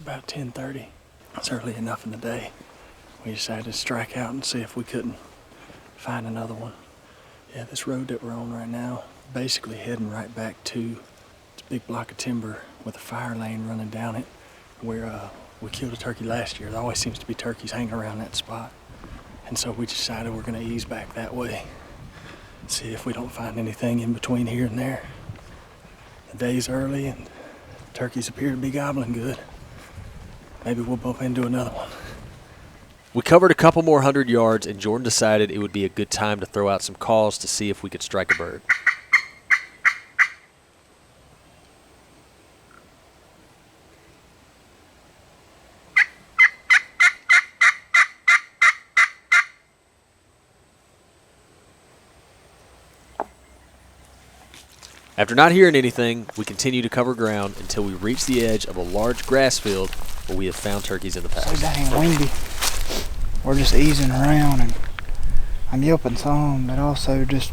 about 10:30. It's early enough in the day. We decided to strike out and see if we couldn't find another one. Yeah, this road that we're on right now, basically heading right back to this big block of timber with a fire lane running down it where we killed a turkey last year. There always seems to be turkeys hanging around that spot. And so we decided we're gonna ease back that way. See if we don't find anything in between here and there. The day's early and turkeys appear to be gobbling good. Maybe we'll bump into another one. We covered a couple more 100 yards, and Jordan decided it would be a good time to throw out some calls to see if we could strike a bird. After not hearing anything, we continue to cover ground until we reach the edge of a large grass field where we have found turkeys in the past. So dang windy. We're just easing around, and I'm yelping some, but also just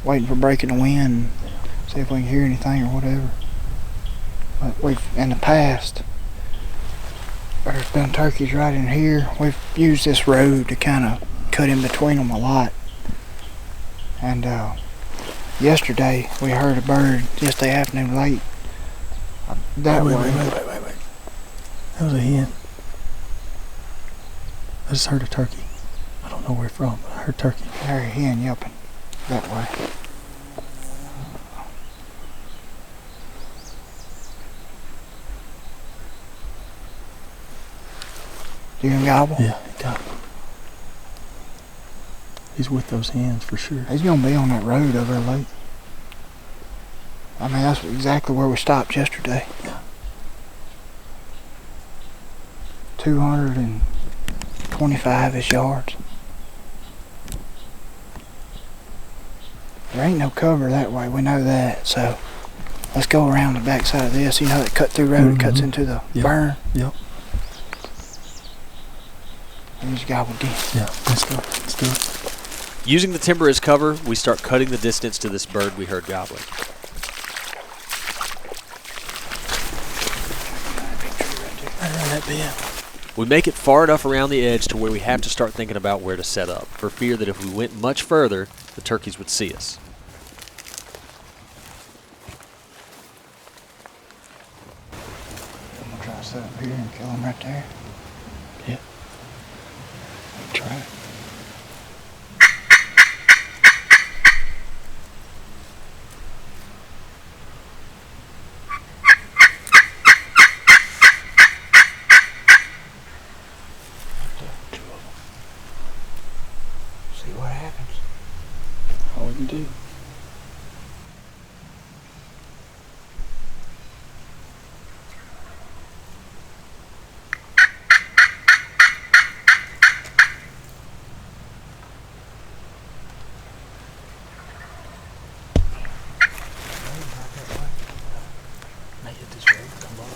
waiting for breaking the wind, see if we can hear anything or whatever. But we've, in the past, there's been turkeys right in here. We've used this road to kind of cut in between them a lot. And yesterday we heard a bird yesterday afternoon late that way. Wait. That was a hen. I just heard a turkey. I don't know where from, but I heard turkey. I heard a hen yelping that way. Do you hear him gobble? Yeah, he gobbled. He's with those hens for sure. He's gonna be on that road over there late. I mean, that's exactly where we stopped yesterday. Yeah. 225-ish yards. There ain't no cover that way, we know that, so let's go around the back side of this. You know that cut through road, it cuts into the burn. Yep. He's gobbled in. Yeah, let's go. Let's do it. Using the timber as cover, we start cutting the distance to this bird we heard gobbling. Right around that bend. We make it far enough around the edge to where we have to start thinking about where to set up, for fear that if we went much further, the turkeys would see us. I'm gonna try to set up here and kill him right there. Yeah. Try it. See what happens. All we can do. May hit this road and come up.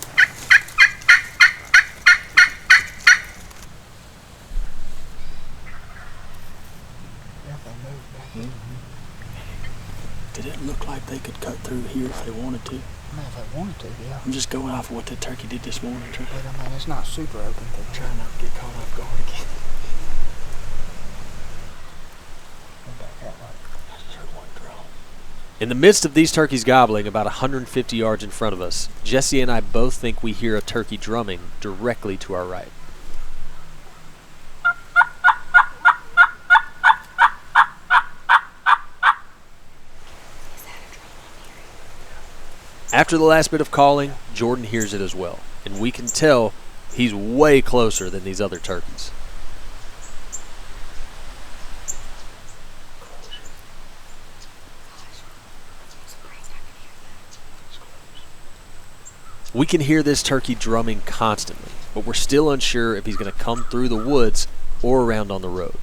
Did it look like they could cut through here if they wanted to? I mean, if they wanted to, yeah. I'm just going off of what that turkey did this morning. But I mean, it's not super open. I'm trying not to get caught off guard again. Go back that way. I just heard one drone. In the midst of these turkeys gobbling about 150 yards in front of us, Jessi and I both think we hear a turkey drumming directly to our right. After the last bit of calling, Jordan hears it as well, and we can tell he's way closer than these other turkeys. We can hear this turkey drumming constantly, but we're still unsure if he's going to come through the woods or around on the road.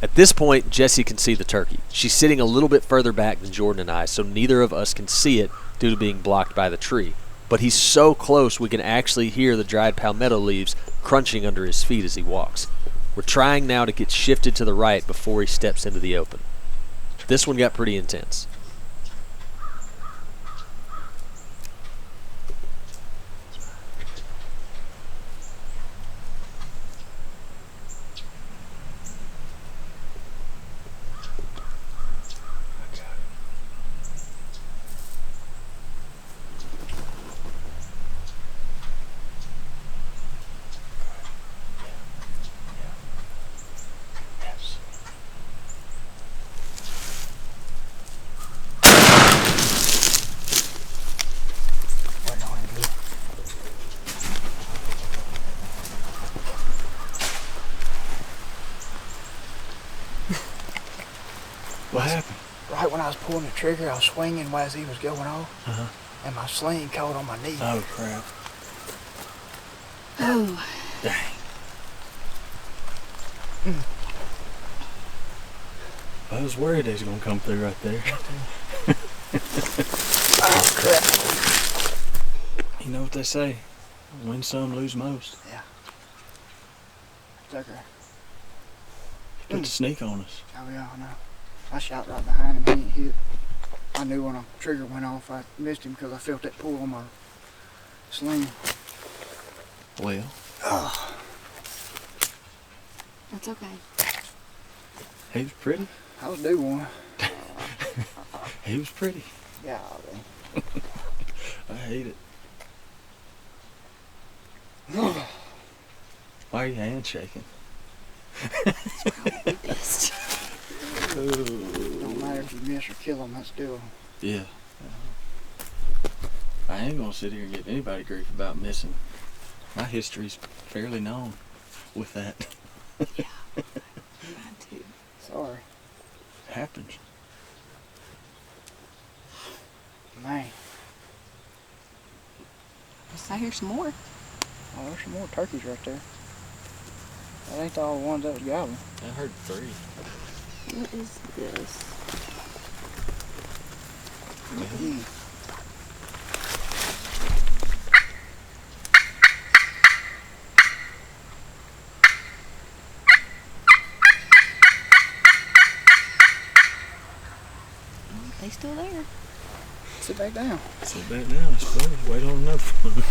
At At this point, Jessi can see the turkey. She's sitting a little bit further back than Jordan and I, so neither of us can see it due to being blocked by the tree. But he's so close we can actually hear the dried palmetto leaves crunching under his feet as he walks. We're trying now to get shifted to the right before he steps into the open. This one got pretty intense. What happened? Right when I was pulling the trigger, I was swinging as he was going off, and my sling caught on my knee. Oh, crap. Oh. Dang. I was worried they was going to come through right there. Oh, crap. You know what they say? Win some, lose most. Yeah. It's okay. Put the sneak on us. Oh, yeah, I know. I shot right behind him. He didn't hit. I knew when a trigger went off, I missed him because I felt that pull on my sling. Well. Oh. That's okay. He was pretty. I was due one. He was pretty. Yeah, I hate it. Why are your hands shaking? Probably pissed. Don't matter if you miss or kill them, that's still. Yeah. I ain't gonna sit here and get anybody grief about missing. My history's fairly known with that. Yeah. Mine too. Sorry. It happens. Man. I hear some more. Oh, there's some more turkeys right there. That ain't all the ones that was gobbling. I heard 3. What is this? Mm. They still there. Sit back down. Sit back down, I suppose. Wait on another one.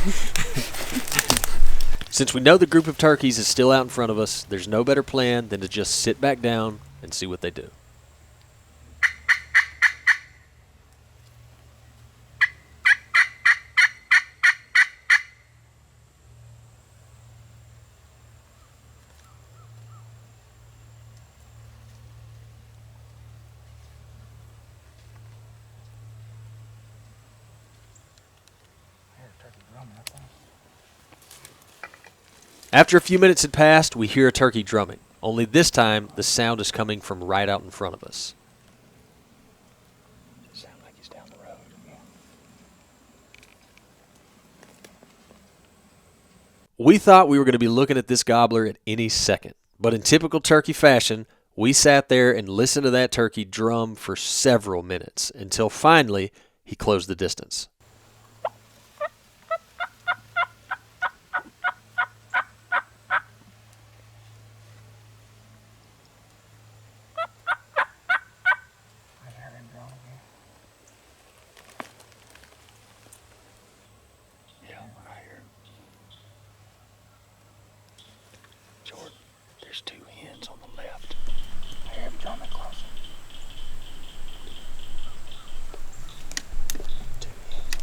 Since we know the group of turkeys is still out in front of us, there's no better plan than to just sit back down and see what they do. After a few minutes had passed, we hear a turkey drumming. Only this time, the sound is coming from right out in front of us. It sounds like he's down the road. We thought we were going to be looking at this gobbler at any second, but in typical turkey fashion, we sat there and listened to that turkey drum for several minutes until finally he closed the distance. Jordan, there's 2 hens on the left. I hear him drumming closer. 2 hens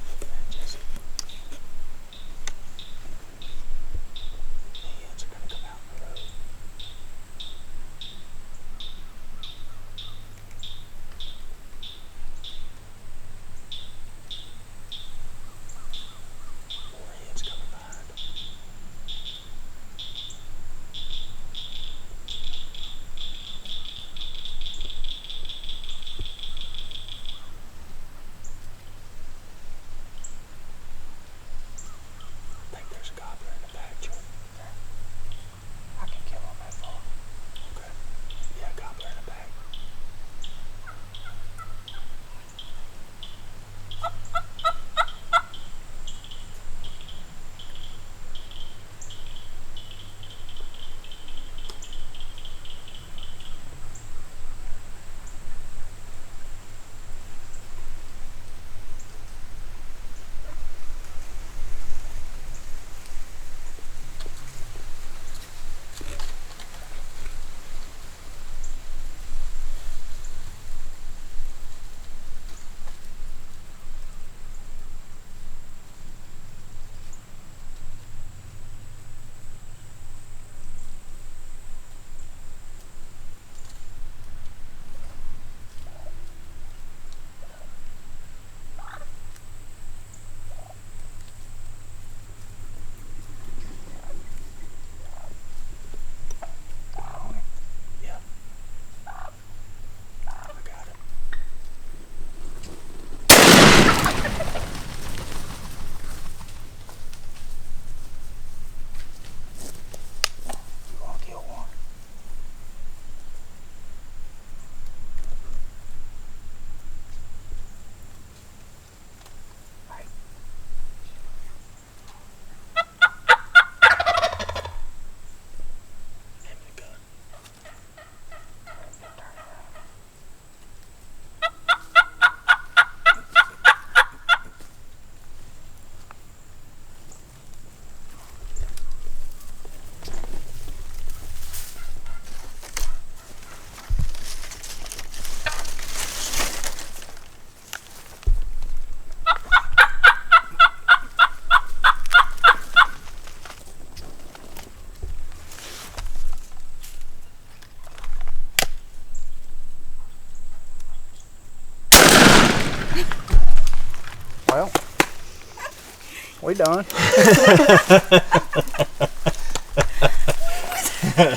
We done. Yo,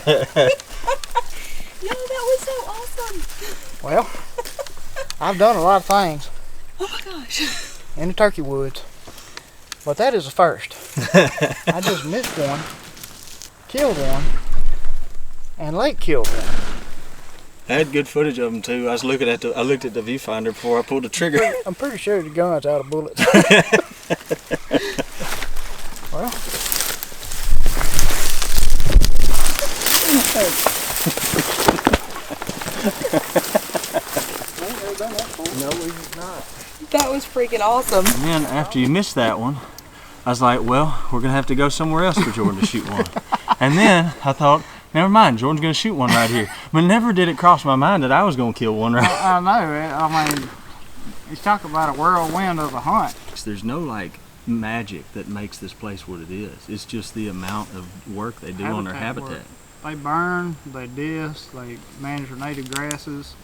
that was so awesome. Well, I've done a lot of things Oh my gosh. in the turkey woods, but that is a first. I just missed one, killed one, and Lake killed one. I had good footage of them too. I looked at the viewfinder before I pulled the trigger. I'm pretty sure the gun's out of bullets. Well, no, we've not. That was freaking awesome. And then after you missed that one, I was like, well, we're gonna have to go somewhere else for Jordan to shoot one. And then I thought, never mind, Jordan's gonna shoot one right here. But never did it cross my mind that I was gonna kill one right. I know. I mean, you talk about a whirlwind of a hunt. There's no like magic that makes this place what it is. It's just the amount of work they do on their habitat. Work. They burn, they disc, they manage their native grasses.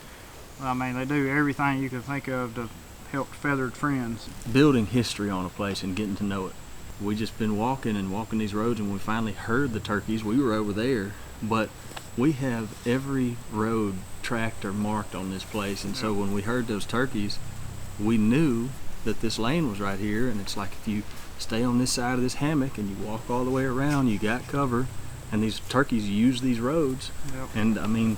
I mean, they do everything you can think of to help feathered friends. Building history on a place and getting to know it. We just been walking these roads, and we finally heard the turkeys. We were over there, but we have every road tracked or marked on this place, and so when we heard those turkeys, we knew that this lane was right here. And it's like, if you stay on this side of this hammock and you walk all the way around, you got cover, and these turkeys use these roads. Yep. And I mean,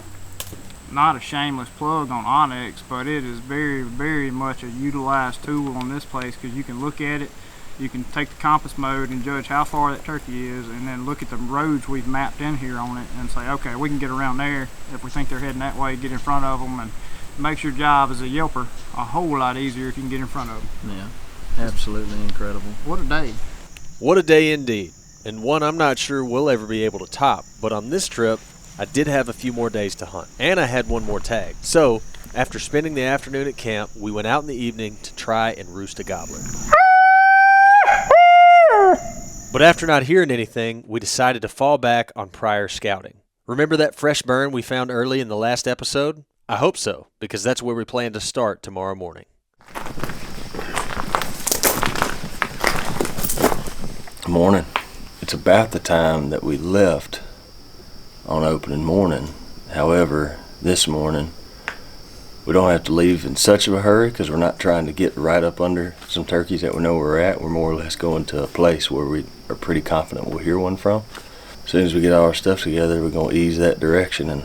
not a shameless plug on Onyx, but it is very, very much a utilized tool on this place, because you can look at it, you can take the compass mode and judge how far that turkey is, and then look at the roads we've mapped in here on it and say, okay, we can get around there. If we think they're heading that way, get in front of them, and it makes your job as a yelper a whole lot easier if you can get in front of them. yeah, absolutely incredible. What a day. What a day indeed, and one I'm not sure we'll ever be able to top. But on this trip, I did have a few more days to hunt, and I had one more tag. So, after spending the afternoon at camp, we went out in the evening to try and roost a gobbler. But after not hearing anything, we decided to fall back on prior scouting. Remember that fresh burn we found early in the last episode? I hope so, because that's where we plan to start tomorrow morning. Morning. It's about the time that we left on opening morning. However, this morning we don't have to leave in such of a hurry, because we're not trying to get right up under some turkeys that we know where we're at. We're more or less going to a place where we are pretty confident we'll hear one from. As soon as we get all our stuff together, we're going to ease that direction and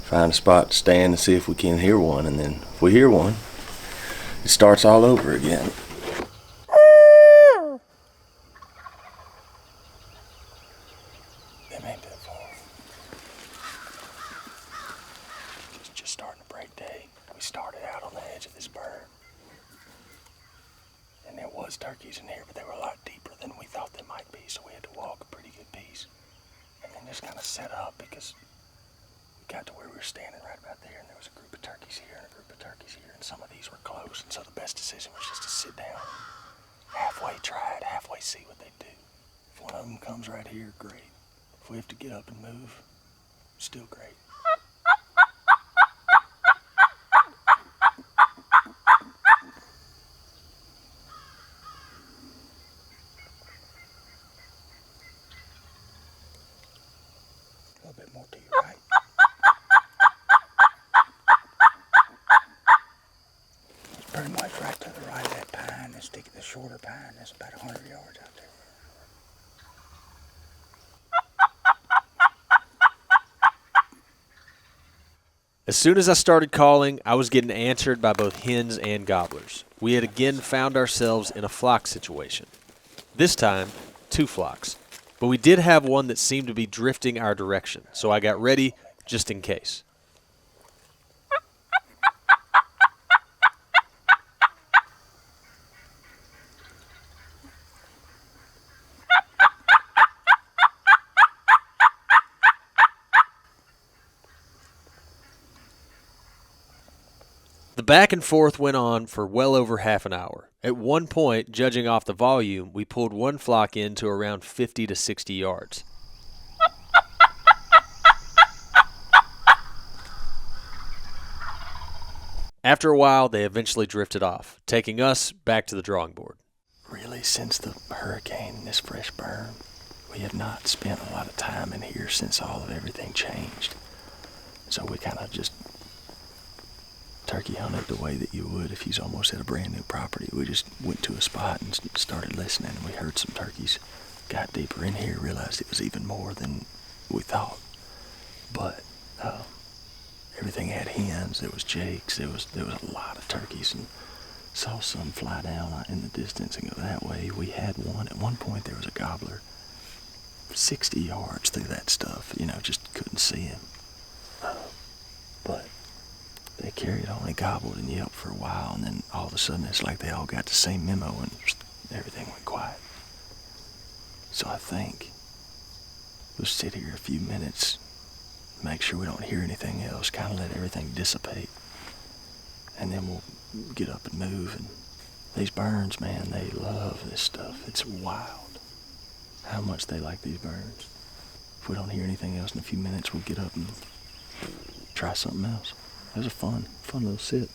find a spot to stand and see if we can hear one. And then if we hear one, it starts all over again. Them ain't that far. It's just starting to break day. We started out on the edge of this burn, and there was turkeys in here, but they were a lot deeper than we thought they might be, so we had to walk a pretty good piece and then just kind of set up, because we got to where we were standing right about there, and there was a group of turkeys here and a group of turkeys here, and some of these were close, and so the best decision was just to sit down, halfway try it, halfway see what they do. If one of them comes right here, great. If we have to get up and move, still great. A little bit more to your right. It's pretty much right to the right of that pine. Let's stick the shorter pine. That's about 100 yards out there. As soon as I started calling, I was getting answered by both hens and gobblers. We had again found ourselves in a flock situation. This time, 2 flocks. But we did have one that seemed to be drifting our direction, so I got ready just in case. The back and forth went on for well over half an hour. At one point, judging off the volume, we pulled one flock in to around 50 to 60 yards. After a while, they eventually drifted off, taking us back to the drawing board. really, since the hurricane and this fresh burn, we have not spent a lot of time in here since all of everything changed. So we kind of just turkey hunted the way that you would if you almost at a brand new property. We just went to a spot and started listening, and we heard some turkeys. Got deeper in here, realized it was even more than we thought. But everything had hens. There was jakes. There was a lot of turkeys, and saw some fly down in the distance and go that way. We had one. At one point, there was a gobbler 60 yards through that stuff. Just couldn't see him. But they carried on and gobbled and yelped for a while, and then all of a sudden it's like they all got the same memo and everything went quiet. So I think we'll sit here a few minutes, make sure we don't hear anything else, kind of let everything dissipate, and then we'll get up and move. And these burns, man, they love this stuff. It's wild how much they like these burns. If we don't hear anything else in a few minutes, we'll get up and try something else. It was a fun little sit.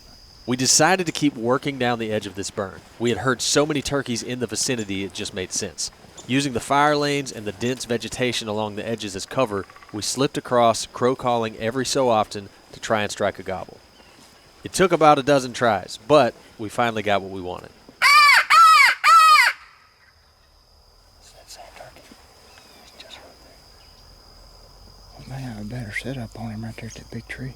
We decided to keep working down the edge of this burn. We had heard so many turkeys in the vicinity, it just made sense. Using the fire lanes and the dense vegetation along the edges as cover, we slipped across, crow calling every so often to try and strike a gobble. It took about a dozen tries, but we finally got what we wanted. It's that same turkey. He's just right there. Well, man, I better set up on him right there at that big tree.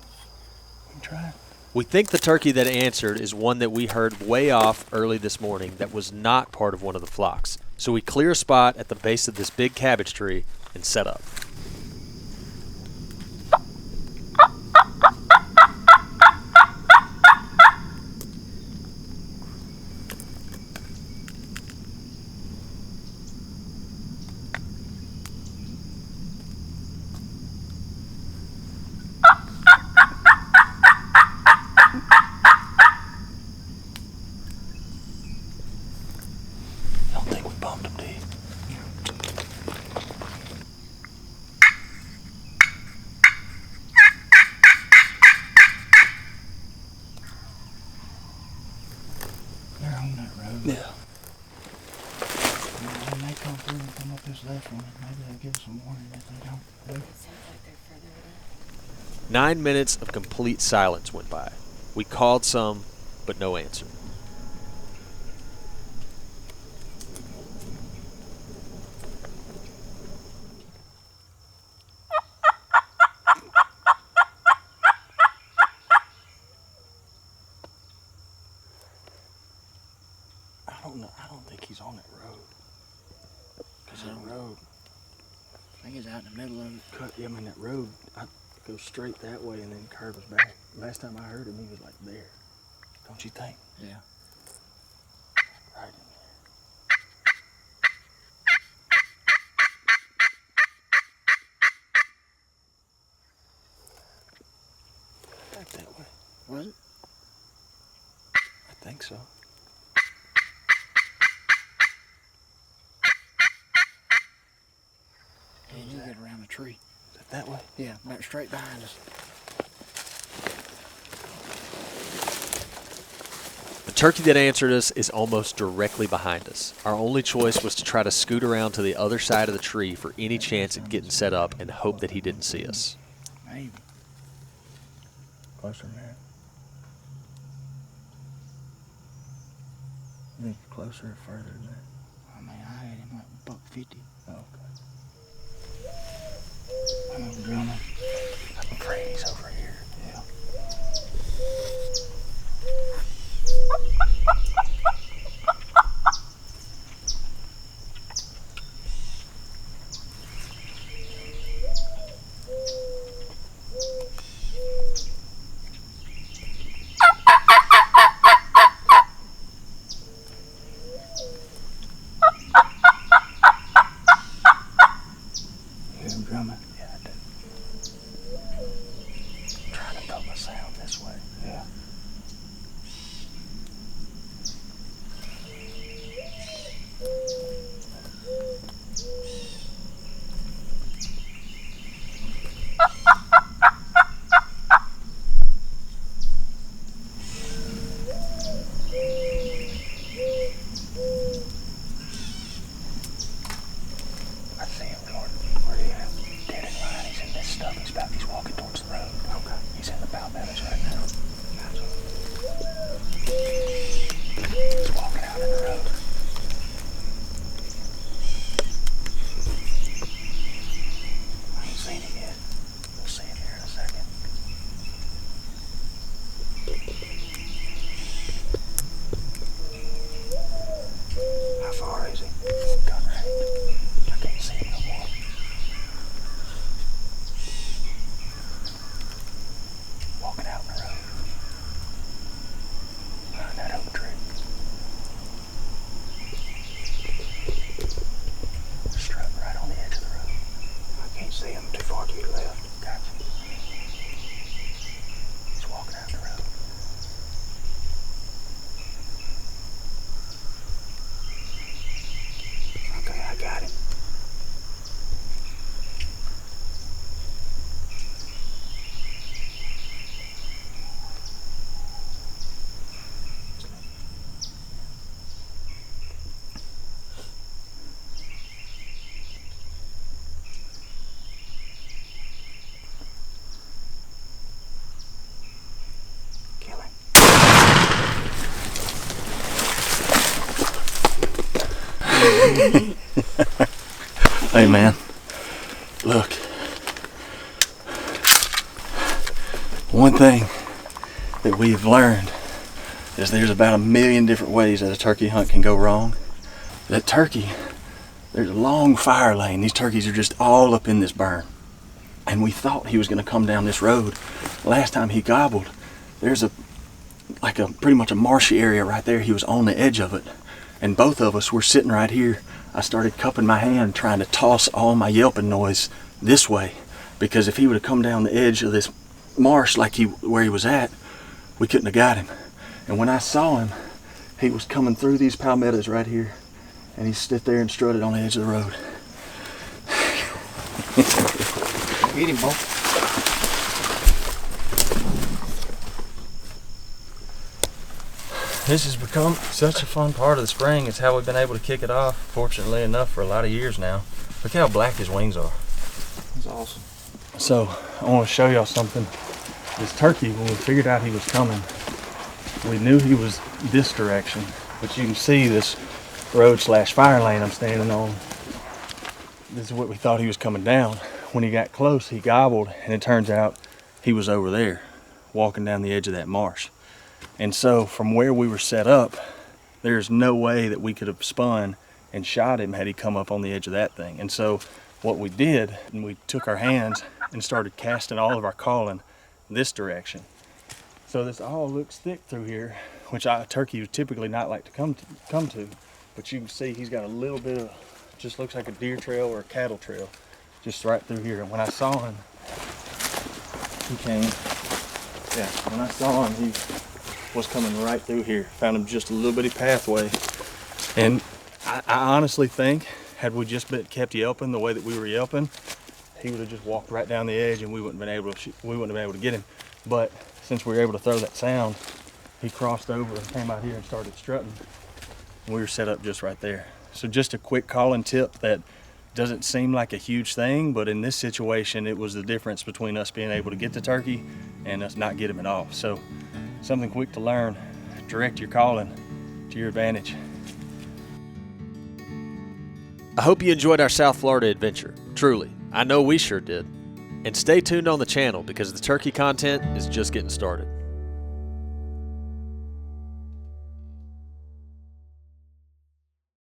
We can try it. We think the turkey that answered is one that we heard way off early this morning that was not part of one of the flocks. So we clear a spot at the base of this big cabbage tree and set up. I don't think we bumped him, do you? They're on that road. Yeah. When they come through and come up this left one, maybe they'll give us some warning if they don't. Sounds like they're further away. 9 minutes of complete silence went by. We called some, but no answer. I don't know. I don't think he's on that road. Because that road, I think it's out in the middle of it. that road goes straight that way and then curves back. Last time I heard him, he was like there. Don't you think? Yeah. Right in there. Back that way. Was it? I think so. Yeah, you get around the tree. Is it that way? Yeah, back straight behind us. The turkey that answered us is almost directly behind us. Our only choice was to try to scoot around to the other side of the tree for any chance at getting set up and hope that he didn't see us. Maybe. Closer, man. You think closer or further than that? I mean, I had him like $150. Oh, okay. I'm drumming. I'm afraid he's over here. Yeah. You hear him drumming? Yeah, I do. Hey, man. Look. One thing that we've learned is there's about 1 million different ways that a turkey hunt can go wrong. That turkey, there's a long fire lane. These turkeys are just all up in this burn. And we thought he was going to come down this road. Last time he gobbled, there's pretty much a marshy area right there. He was on the edge of it. And both of us were sitting right here. I started cupping my hand trying to toss all my yelping noise this way, because if he would have come down the edge of this marsh where he was at, we couldn't have got him. And when I saw him, he was coming through these palmettos right here, and he stood there and strutted on the edge of the road. Eat him, Bo. This has become such a fun part of the spring. It's how we've been able to kick it off, fortunately enough, for a lot of years now. Look how black his wings are. That's awesome. So I want to show y'all something. This turkey, when we figured out he was coming, we knew he was this direction, but you can see this road/fire lane I'm standing on. This is what we thought he was coming down. When he got close, he gobbled, and it turns out he was over there, walking down the edge of that marsh. And so from where we were set up, there's no way that we could have spun and shot him had he come up on the edge of that thing. And so what we did, and we took our hands and started casting all of our calling this direction. So this all looks thick through here, which a turkey would typically not like to come to. But you can see he's got a little bit of, just looks like a deer trail or a cattle trail, just right through here. And when I saw him, he came. Yeah, when I saw him, he was coming right through here. Found him just a little bitty pathway. And I honestly think, had we just kept yelping the way that we were yelping, he would have just walked right down the edge, and we wouldn't have been able to get him. But since we were able to throw that sound, he crossed over and came out here and started strutting. And we were set up just right there. So just a quick calling tip that doesn't seem like a huge thing, but in this situation, it was the difference between us being able to get the turkey and us not get him at all. So something quick to learn: direct your calling to your advantage. I hope you enjoyed our South Florida adventure. Truly, I know we sure did. And stay tuned on the channel because the turkey content is just getting started.